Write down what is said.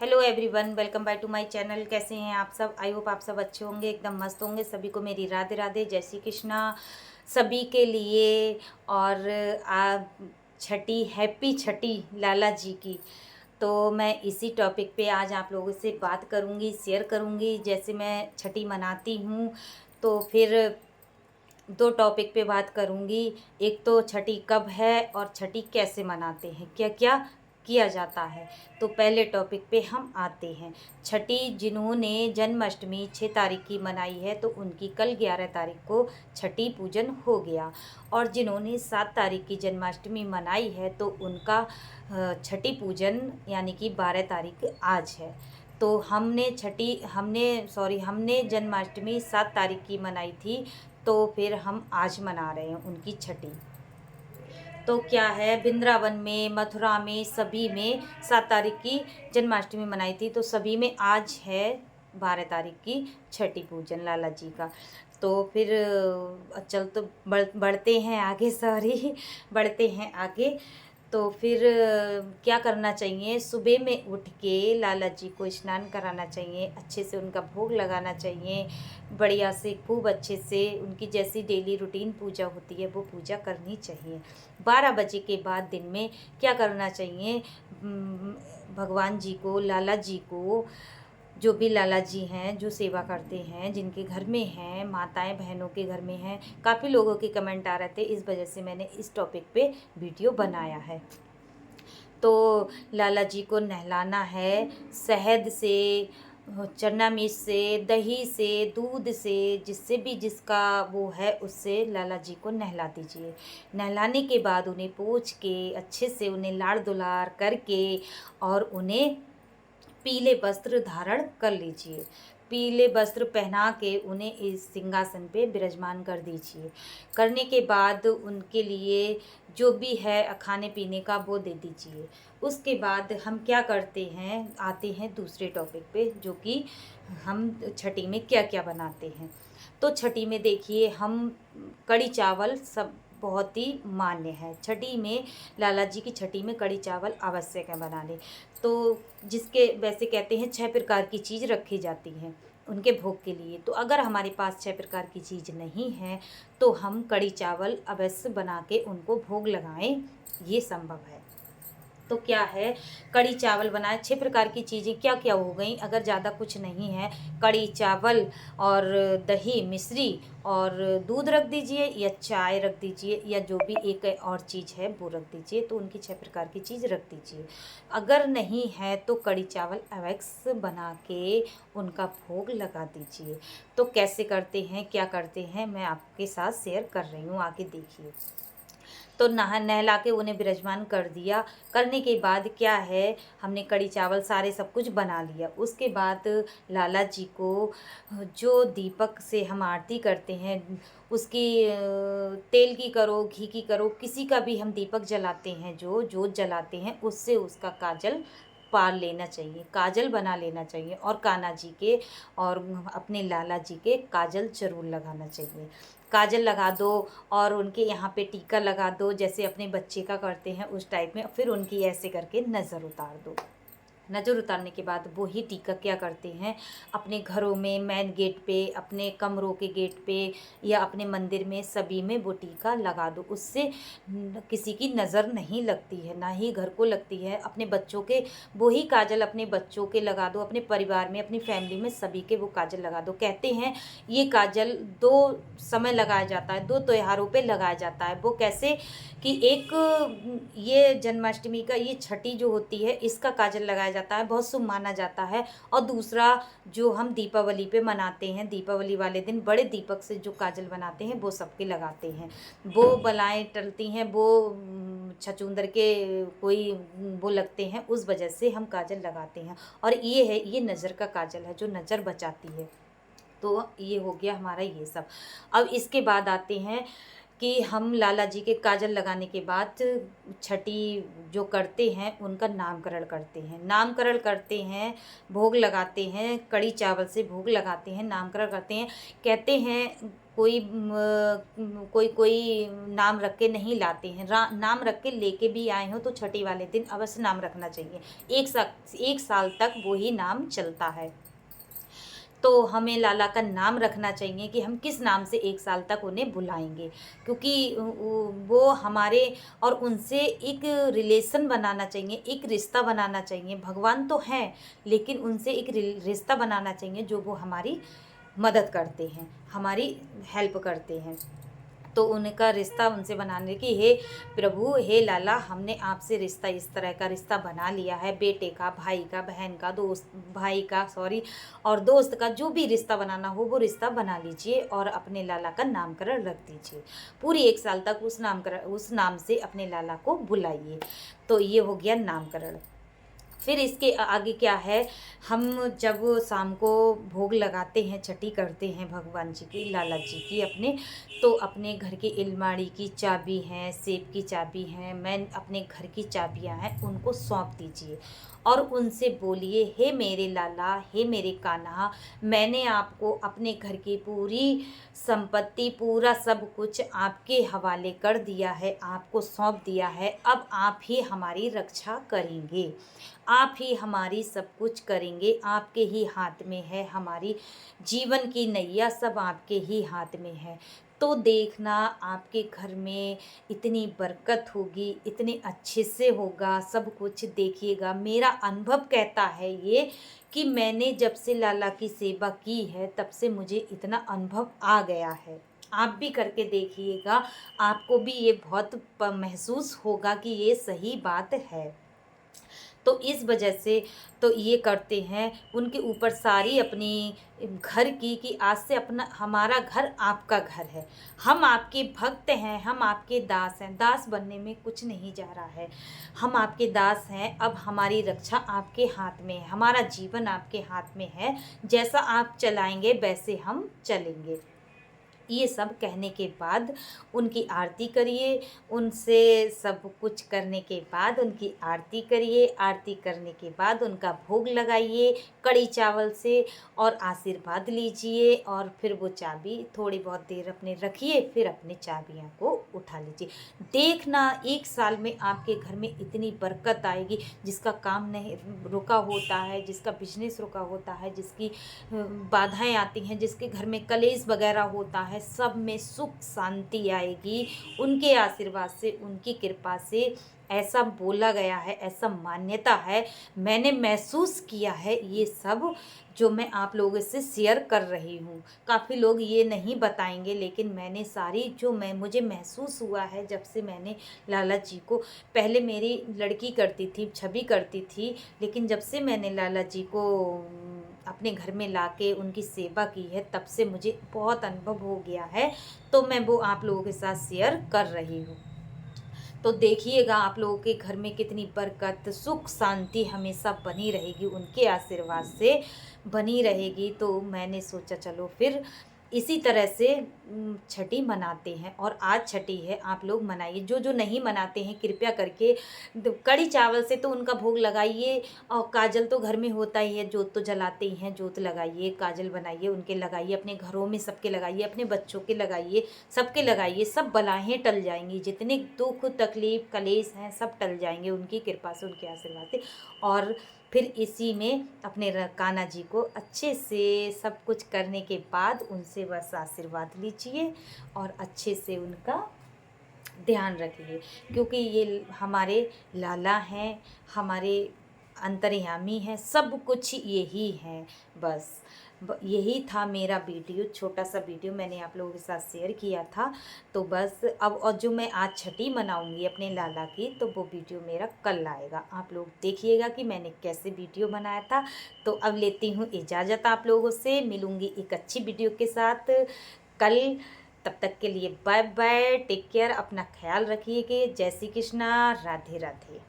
Hello everyone, welcome back to my channel. कैसे हैं आप सब? आई होप आप सब अच्छे होंगे, एकदम मस्त होंगे। सभी को मेरी राधे राधे, जय श्री कृष्णा सभी के लिए। और आ छठी, हैप्पी छठी लाला जी की। तो मैं इसी टॉपिक पे आज आप लोगों से बात करूंगी, शेयर करूंगी जैसे मैं छठी मनाती हूँ। तो फिर दो टॉपिक पे बात करूंगी। एक तो छठी कब है और छठी कैसे मनाते हैं, क्या क्या किया जाता है। तो पहले टॉपिक पे हम आते हैं। छठी जिन्होंने जन्माष्टमी 6 तारीख की मनाई है तो उनकी कल 11 तारीख को छठी पूजन हो गया। और जिन्होंने 7 तारीख की जन्माष्टमी मनाई है तो उनका छठी पूजन यानी कि 12 तारीख आज है। तो हमने जन्माष्टमी 7 तारीख की मनाई थी, तो फिर हम आज मना रहे हैं उनकी छठी। तो क्या है, वृंदावन में, मथुरा में, सभी में 7 तारीख की जन्माष्टमी मनाई थी, तो सभी में आज है 12 तारीख की छठी पूजन लाला जी का। तो फिर चल तो बढ़ते हैं आगे, सॉरी बढ़ते हैं आगे। तो फिर क्या करना चाहिए, सुबह में उठ के लाला जी को स्नान कराना चाहिए, अच्छे से उनका भोग लगाना चाहिए, बढ़िया से खूब अच्छे से उनकी जैसी डेली रूटीन पूजा होती है वो पूजा करनी चाहिए। 12 बजे के बाद दिन में क्या करना चाहिए, भगवान जी को, लाला जी को, जो भी लाला जी हैं जो सेवा करते हैं, जिनके घर में हैं, माताएं बहनों के घर में हैं, काफ़ी लोगों के कमेंट आ रहे थे, इस वजह से मैंने इस टॉपिक पे वीडियो बनाया है। तो लाला जी को नहलाना है शहद से, चना मिर्च से, दही से, दूध से, जिससे भी जिसका वो है उससे लाला जी को नहला दीजिए। नहलाने के बाद उन्हें पोंछ के अच्छे से उन्हें लाड़ दुलार करके और उन्हें पीले वस्त्र धारण कर लीजिए। पीले वस्त्र पहना के उन्हें इस सिंहासन पे विराजमान कर दीजिए। करने के बाद उनके लिए जो भी है खाने पीने का वो दे दीजिए। उसके बाद हम क्या करते हैं, आते हैं दूसरे टॉपिक पे, जो कि हम छठी में क्या क्या बनाते हैं। तो छठी में देखिए, हम कढ़ी चावल सब बहुत ही मान्य है छठी में। लाला जी की छठी में कढ़ी चावल आवश्यक है बनाने। तो जिसके वैसे कहते हैं 6 प्रकार की चीज़ रखी जाती हैं उनके भोग के लिए। तो अगर हमारे पास 6 प्रकार की चीज़ नहीं है तो हम कढ़ी चावल अवश्य बना के उनको भोग लगाएं, ये संभव है। तो क्या है, कढ़ी चावल बनाए, 6 प्रकार की चीज़ें क्या क्या हो गई। अगर ज़्यादा कुछ नहीं है, कढ़ी चावल और दही मिश्री और दूध रख दीजिए, या चाय रख दीजिए, या जो भी एक और चीज़ है वो रख दीजिए। तो उनकी 6 प्रकार की चीज़ रख दीजिए। अगर नहीं है तो कढ़ी चावल अवश्य बना के उनका भोग लगा दीजिए। तो कैसे करते हैं, क्या करते हैं, मैं आपके साथ शेयर कर रही हूँ, आगे देखिए। तो नहला के उन्हें विराजमान कर दिया। करने के बाद क्या है, हमने कढ़ी चावल सारे सब कुछ बना लिया। उसके बाद लाला जी को जो दीपक से हम आरती करते हैं, उसकी तेल की करो, घी की करो, किसी का भी हम दीपक जलाते हैं, जो जोत जलाते हैं, उससे उसका काजल पार लेना चाहिए, काजल बना लेना चाहिए। और कान्हा जी के और अपने लाला जी के काजल जरूर लगाना चाहिए। काजल लगा दो और उनके यहाँ पे टीका लगा दो, जैसे अपने बच्चे का करते हैं उस टाइप में। फिर उनकी ऐसे करके नज़र उतार दो। नज़र उतारने के बाद वो ही टीका क्या करते हैं, अपने घरों में, मेन गेट पे, अपने कमरों के गेट पे, या अपने मंदिर में, सभी में वो टीका लगा दो। उससे किसी की नज़र नहीं लगती है, ना ही घर को लगती है। अपने बच्चों के वो ही काजल अपने बच्चों के लगा दो, अपने परिवार में, अपनी फैमिली में सभी के वो काजल लगा दो। कहते हैं ये काजल 2 समय लगाया जाता है, 2 त्योहारों पे लगाया जाता है। वो कैसे कि एक ये जन्माष्टमी का, ये छठी जो होती है, इसका काजल लगाया जाता है, बहुत शुभ माना जाता है। और दूसरा जो हम दीपावली पे मनाते हैं, दीपावली वाले दिन बड़े दीपक से जो काजल बनाते हैं वो सबके लगाते हैं। वो बलाएं टलती हैं, वो छछूंदर के कोई वो लगते हैं, उस वजह से हम काजल लगाते हैं। और ये है, ये नज़र का काजल है जो नज़र बचाती है। तो ये हो गया हमारा ये सब। अब इसके बाद आते हैं कि हम लाला जी के काजल लगाने के बाद छठी जो करते हैं उनका नामकरण करते हैं। नामकरण करते हैं, भोग लगाते हैं, कढ़ी चावल से भोग लगाते हैं, नामकरण करते हैं। कहते हैं कोई कोई नाम रख के नहीं लाते हैं। नाम रख के लेके भी आए हो तो छठी वाले दिन अवश्य नाम रखना चाहिए। एक साल तक वही नाम चलता है। तो हमें लाला का नाम रखना चाहिए कि हम किस नाम से एक साल तक उन्हें बुलाएंगे, क्योंकि वो हमारे और उनसे एक रिलेशन बनाना चाहिए, एक रिश्ता बनाना चाहिए। भगवान तो हैं, लेकिन उनसे एक रिश्ता बनाना चाहिए जो वो हमारी मदद करते हैं, हमारी हेल्प करते हैं। तो उनका रिश्ता उनसे बनाने की, हे प्रभु, हे लाला, हमने आपसे रिश्ता, इस तरह का रिश्ता बना लिया है, बेटे का, भाई का, बहन का, दोस्त, भाई का सॉरी, और दोस्त का, जो भी रिश्ता बनाना हो वो रिश्ता बना लीजिए और अपने लाला का नामकरण रख दीजिए। पूरी एक साल तक उस नाम से अपने लाला को बुलाइए। तो ये हो गया नामकरण। फिर इसके आगे क्या है, हम जब शाम को भोग लगाते हैं, छठी करते हैं भगवान जी की, लाला जी की अपने, तो अपने घर की अलमारी की चाबी हैं, सेफ की चाबी हैं, मैं अपने घर की चाबियां हैं, उनको सौंप दीजिए और उनसे बोलिए, हे मेरे लाला, हे मेरे कान्हा, मैंने आपको अपने घर की पूरी संपत्ति, पूरा सब कुछ आपके हवाले कर दिया है, आपको सौंप दिया है। अब आप ही हमारी रक्षा करेंगे, आप ही हमारी सब कुछ करेंगे, आपके ही हाथ में है, हमारी जीवन की नैया सब आपके ही हाथ में है। तो देखना आपके घर में इतनी बरकत होगी, इतने अच्छे से होगा, सब कुछ देखिएगा। मेरा अनुभव कहता है ये कि मैंने जब से लाला की सेवा की है तब से मुझे इतना अनुभव आ गया है। आप भी करके देखिएगा, आपको भी ये बहुत महसूस होगा कि ये सही बात है। तो इस वजह से तो ये करते हैं, उनके ऊपर सारी अपनी घर की, कि आज से अपना हमारा घर आपका घर है, हम आपके भक्त हैं, हम आपके दास हैं। दास बनने में कुछ नहीं जा रहा है, हम आपके दास हैं। अब हमारी रक्षा आपके हाथ में है, हमारा जीवन आपके हाथ में है, जैसा आप चलाएंगे वैसे हम चलेंगे। ये सब कहने के बाद उनकी आरती करिए, उनसे सब कुछ करने के बाद उनकी आरती करिए, आरती करने के बाद उनका भोग लगाइए कड़ी चावल से और आशीर्वाद लीजिए। और फिर वो चाबी थोड़ी बहुत देर अपने रखिए, फिर अपने चाबियां को उठा लीजिए। देखना एक साल में आपके घर में इतनी बरकत आएगी, जिसका काम नहीं रुका होता है, जिसका बिजनेस रुका होता है, जिसकी बाधाएं आती हैं, जिसके घर में कलेश वगैरह होता है, सब में सुख शांति आएगी उनके आशीर्वाद से, उनकी कृपा से। ऐसा बोला गया है, ऐसा मान्यता है, मैंने महसूस किया है। ये सब जो मैं आप लोगों से शेयर कर रही हूँ, काफ़ी लोग ये नहीं बताएंगे, लेकिन मैंने सारी जो मुझे महसूस हुआ है जब से मैंने लाला जी को, पहले मेरी लड़की करती थी, छवि करती थी, लेकिन जब से मैंने लाला जी को अपने घर में लाके उनकी सेवा की है, तब से मुझे बहुत अनुभव हो गया है। तो मैं वो आप लोगों के साथ शेयर कर रही हूँ। तो देखिएगा आप लोगों के घर में कितनी बरकत, सुख शांति हमेशा बनी रहेगी, उनके आशीर्वाद से बनी रहेगी। तो मैंने सोचा चलो फिर इसी तरह से छठी मनाते हैं। और आज छठी है, आप लोग मनाइए। जो जो नहीं मनाते हैं कृपया करके कड़ी चावल से तो उनका भोग लगाइए, और काजल तो घर में होता ही है, जोत तो जलाते ही हैं, जोत लगाइए, काजल बनाइए, उनके लगाइए, अपने घरों में सबके लगाइए, अपने बच्चों के लगाइए, सबके लगाइए। सब बलाएँ टल जाएंगी, जितने दुख तकलीफ कलेश हैं सब टल जाएंगे उनकी कृपा से, उनके आशीर्वाद से। और फिर इसी में अपने कान्हा जी को अच्छे से सब कुछ करने के बाद उनसे बस आशीर्वाद लीजिए और अच्छे से उनका ध्यान रखिए, क्योंकि ये हमारे लाला हैं, हमारे अंतर्यामी हैं, सब कुछ यही हैं। बस यही था मेरा वीडियो, छोटा सा वीडियो मैंने आप लोगों के साथ शेयर किया था। तो बस अब, और जो मैं आज छठी मनाऊंगी अपने लाला की, तो वो वीडियो मेरा कल आएगा, आप लोग देखिएगा कि मैंने कैसे वीडियो बनाया था। तो अब लेती हूँ इजाज़त आप लोगों से, मिलूँगी एक अच्छी वीडियो के साथ कल। तब तक के लिए बाय बाय, टेक केयर, अपना ख्याल रखिएगा। जय श्री कृष्णा, राधे राधे।